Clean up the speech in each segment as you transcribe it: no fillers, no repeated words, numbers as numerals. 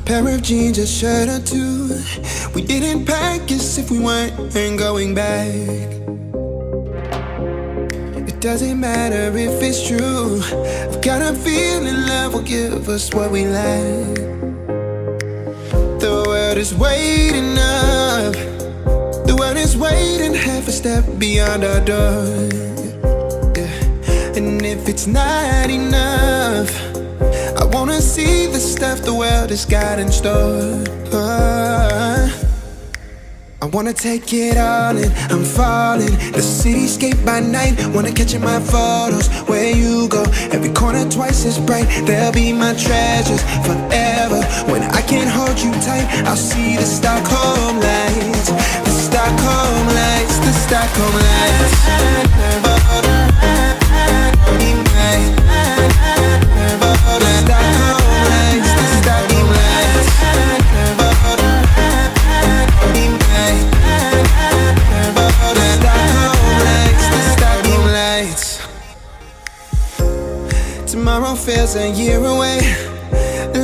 pair of jeans, a shirt or two. We didn't pack as if we weren't going back. It doesn't matter if it's true. I've got a feeling love will give us what we lack. The world is waiting up. The world is waiting half a step beyond our door. Yeah. And if it's not enough, I wanna see the stuff the world has got in store. I wanna take it all in, I'm falling. The cityscape by night, wanna catch in my photos. Where you go, every corner twice as bright. They'll be my treasures forever. When I can't hold you tight, I'll see the Stockholm lights. The Stockholm lights, the Stockholm lights. Tomorrow feels a year away,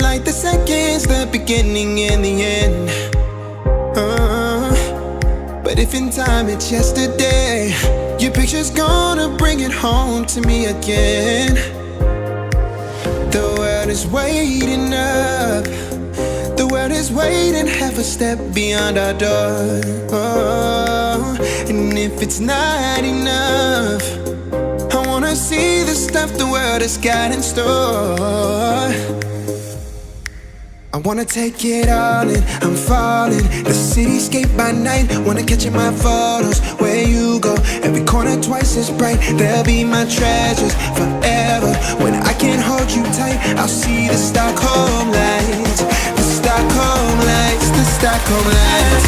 like the seconds, the beginning and the end. But if in time it's yesterday, your picture's gonna bring it home to me again. The world is waiting up. The world is waiting half a step beyond our door. And if it's not enough, I wanna see the stuff the world has got in store. I wanna take it all in, I'm falling. The cityscape by night, wanna catch in my photos. Where you go, every corner twice as bright. They'll be my treasures forever. When I can't hold you tight, I'll see the Stockholm lights. The Stockholm lights, the Stockholm lights.